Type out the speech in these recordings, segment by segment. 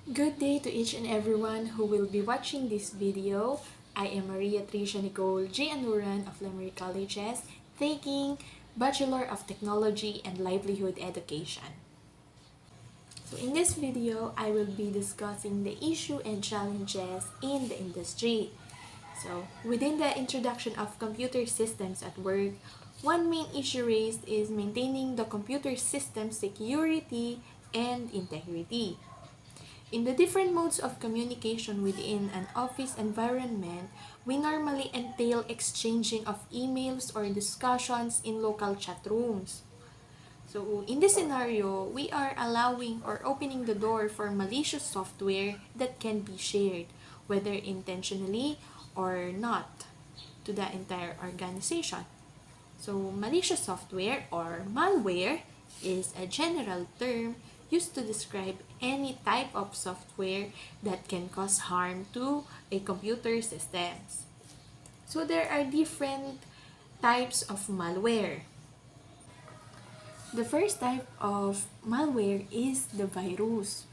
Good day to each and everyone who will be watching this video. I am Maria Tricia Nicole J. Anuran of Lemery Colleges, taking Bachelor of Technology and Livelihood Education. So in this video, I will be discussing the issue and challenges in the industry. So within the introduction of computer systems at work, one main issue raised is maintaining the computer system security and integrity. In the different modes of communication within an office environment, we normally entail exchanging of emails or discussions in local chat rooms. So, in this scenario, we are allowing or opening the door for malicious software that can be shared, whether intentionally or not, to the entire organization. So, malicious software or malware is a general term used to describe any type of software that can cause harm to a computer systems. So, there are different types of malware. The first type of malware is the virus.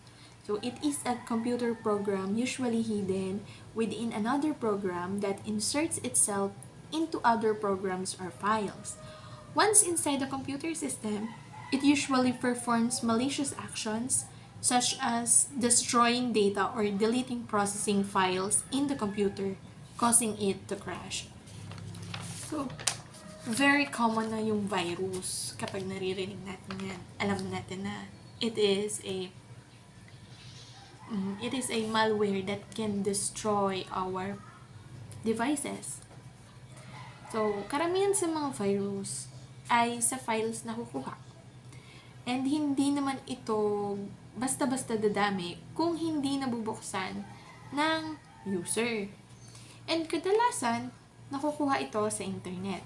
So, it is a computer program usually hidden within another program that inserts itself into other programs or files. Once inside the computer system, it usually performs malicious actions such as destroying data or deleting processing files in the computer, causing it to crash. So, very common na yung virus kapag naririnig natin yan. Alam natin na it is a malware that can destroy our devices. So, karamihan sa mga virus ay sa files na kukuha. And hindi naman ito basta-basta dadami kung hindi nabubuksan ng user. And kadalasan, nakukuha ito sa internet.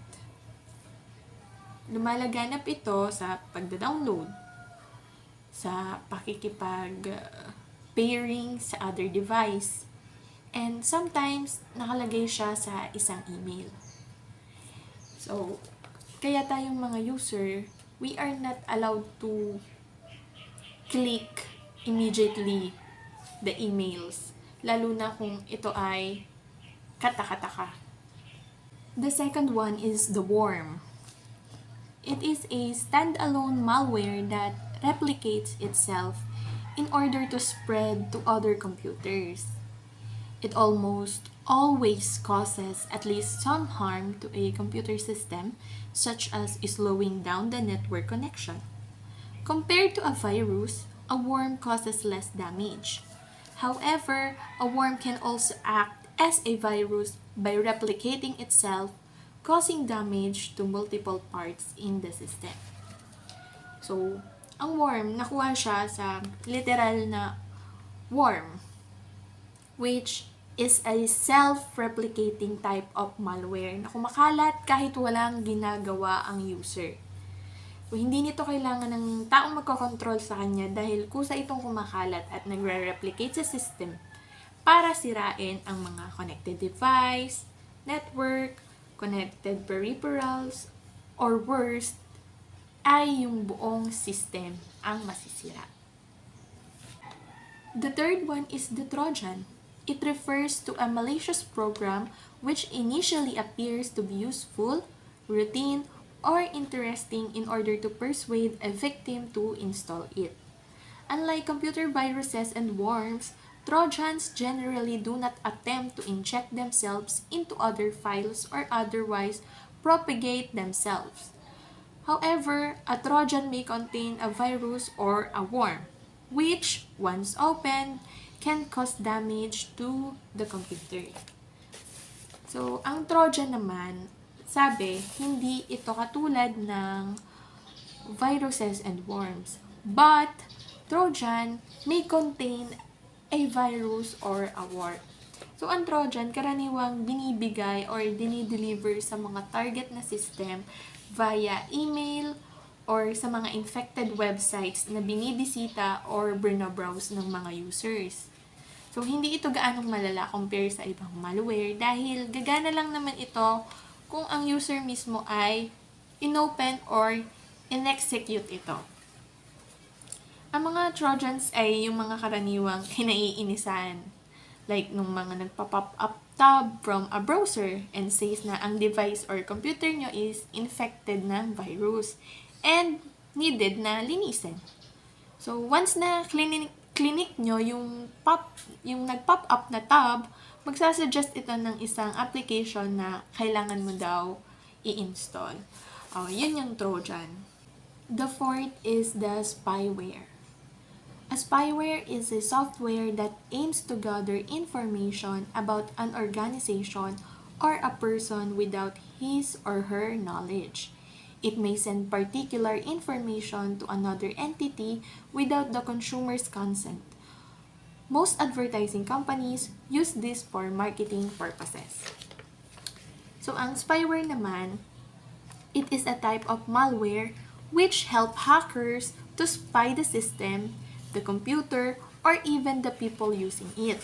Lumalaganap ito sa pagda-download, sa pakikipag-pairing sa other device, and sometimes nakalagay siya sa isang email. So, kaya tayong mga user, we are not allowed to click immediately the emails, lalo na kung ito ay kata-kataka. The second one is the worm. It is a standalone malware that replicates itself in order to spread to other computers. It almost always causes at least some harm to a computer system, such as slowing down the network connection. Compared to a virus, a worm causes less damage. However, a worm can also act as a virus by replicating itself, causing damage to multiple parts in the system. So, ang worm, nakuha siya sa literal na worm, which is a self-replicating type of malware na kumakalat kahit walang ginagawa ang user. So, hindi nito kailangan ng taong magkocontrol sa kanya dahil kusa itong kumakalat at nagre-replicate sa system para sirain ang mga connected device, network, connected peripherals, or worst, ay yung buong system ang masisira. The third one is the Trojan. It refers to a malicious program which initially appears to be useful, routine, or interesting in order to persuade a victim to install it. Unlike computer viruses and worms, Trojans generally do not attempt to inject themselves into other files or otherwise propagate themselves. However, a Trojan may contain a virus or a worm, which, once opened, can cause damage to the computer. So, ang Trojan naman, sabi, hindi ito katulad ng viruses and worms. But, Trojan may contain a virus or a worm. So, ang Trojan, karaniwang binibigay or dinideliver sa mga target na system via email or sa mga infected websites na binibisita or browse ng mga users. So, hindi ito gaanong malala compare sa ibang malware dahil gagana lang naman ito kung ang user mismo ay inopen or in-execute ito. Ang mga Trojans ay yung mga karaniwang kinaiinisan. Like nung mga nagpa-pop up tab from a browser and says na ang device or computer nyo is infected ng virus and needed na linisin. So once na clinic nyo yung nag-pop up na tab, magsasuggest ito ng isang application na kailangan mo daw i-install. Yun yung Trojan. The fourth is the spyware. A spyware is a software that aims to gather information about an organization or a person without his or her knowledge. It may send particular information to another entity without the consumer's consent. Most advertising companies use this for marketing purposes. So, ang spyware naman, it is a type of malware which help hackers to spy the system, the computer, or even the people using it.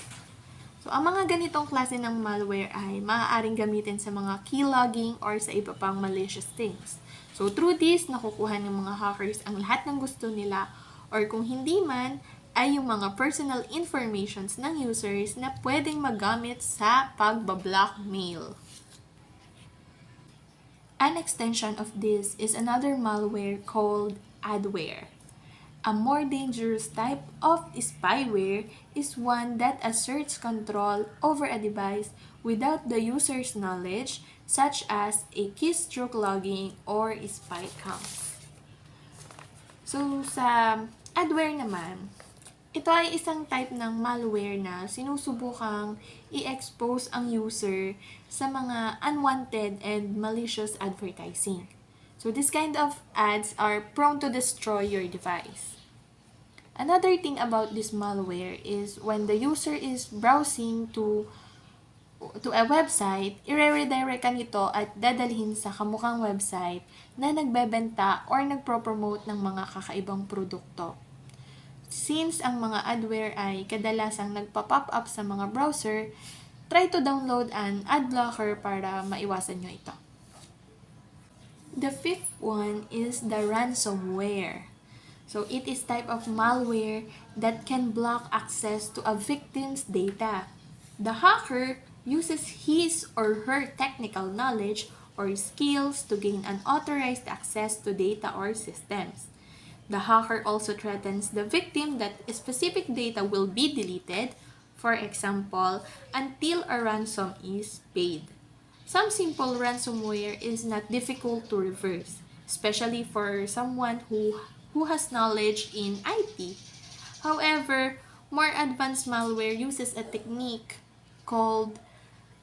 So, ang mga ganitong klase ng malware ay maaaring gamitin sa mga keylogging or sa iba pang malicious things. So, through this, nakukuha ng mga hackers ang lahat ng gusto nila, or kung hindi man, ay yung mga personal informations ng users na pwedeng magamit sa pagbablockmail. An extension of this is another malware called adware. A more dangerous type of spyware is one that asserts control over a device without the user's knowledge, such as a keystroke logging or spy counts. So, sa adware naman, ito ay isang type ng malware na sinusubukang i-expose ang user sa mga unwanted and malicious advertising. So, this kind of ads are prone to destroy your device. Another thing about this malware is when the user is browsing to a website, i-redirect ka nito at dadalhin sa kamukhang website na nagbebenta or nagpro-promote ng mga kakaibang produkto. Since ang mga adware ay kadalasang nagpa-pop up sa mga browser, try to download an ad blocker para maiwasan nyo ito. The fifth one is the ransomware. So, it is type of malware that can block access to a victim's data. The hacker uses his or her technical knowledge or skills to gain unauthorized access to data or systems. The hacker also threatens the victim that specific data will be deleted, for example, until a ransom is paid. Some simple ransomware is not difficult to reverse, especially for someone who has knowledge in IT. However, more advanced malware uses a technique called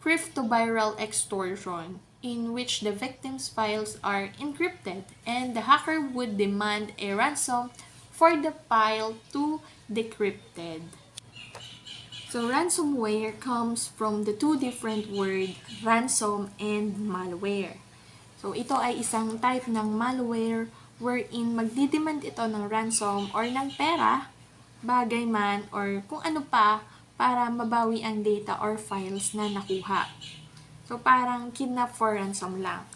cryptobirral extortion, in which the victim's files are encrypted and the hacker would demand a ransom for the file to decrypted. So, ransomware comes from the two different words, ransom and malware. So, ito ay isang type ng malware wherein magdidemand ito ng ransom or ng pera, bagay man, or kung ano pa para mabawi ang data or files na nakuha. So, parang kidnap for ransom lang.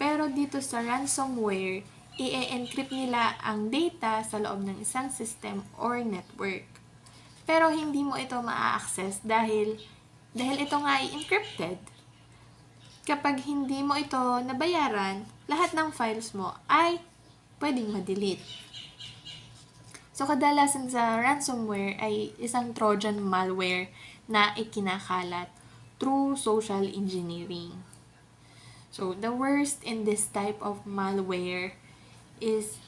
Pero dito sa ransomware, i-encrypt nila ang data sa loob ng isang system or network. Pero hindi mo ito ma-access dahil ito nga ay encrypted. Kapag hindi mo ito nabayaran, lahat ng files mo ay pwedeng ma-delete. So, kadalasan sa ransomware ay isang Trojan malware na ikinakalat through social engineering. So, the worst in this type of malware is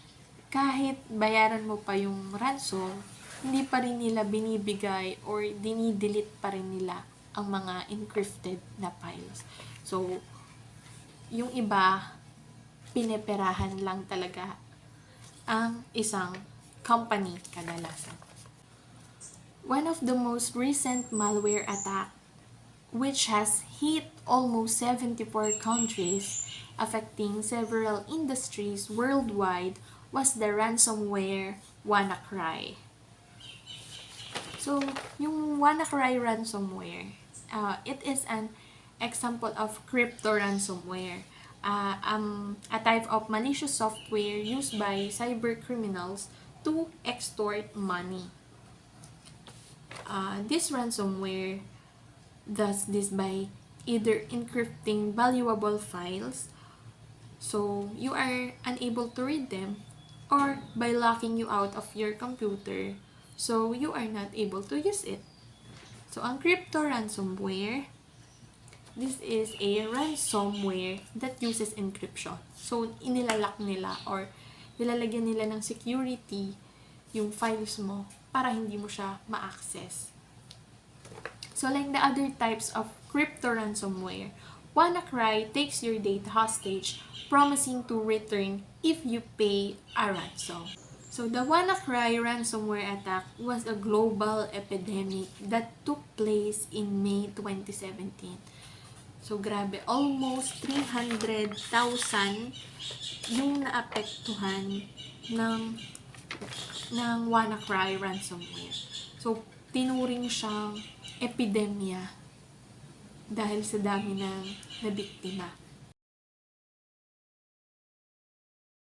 kahit bayaran mo pa yung ransom, hindi pa rin nila binibigay or dinidelete pa rin nila ang mga encrypted na files. So, yung iba, pineperahan lang talaga ang isang company kadalasan. One of the most recent malware attack, which has hit almost 74 countries, affecting several industries worldwide, was the ransomware WannaCry. So, yung WannaCry ransomware, it is an example of crypto ransomware. A type of malicious software used by cyber criminals to extort money. This ransomware does this by either encrypting valuable files so you are unable to read them, or by locking you out of your computer so you are not able to use it. So ang crypto ransomware, this is a ransomware that uses encryption. So inilalak nila or nilalagyan nila ng security yung files mo para hindi mo siya ma-access. So like the other types of crypto ransomware, WannaCry takes your data hostage, promising to return if you pay a ransom. So the WannaCry ransomware attack was a global epidemic that took place in May 2017. So grabe, almost 300,000 yung naapektuhan ng WannaCry ransomware. So tinuring siyang epidemya dahil sa dami ng nabiktima.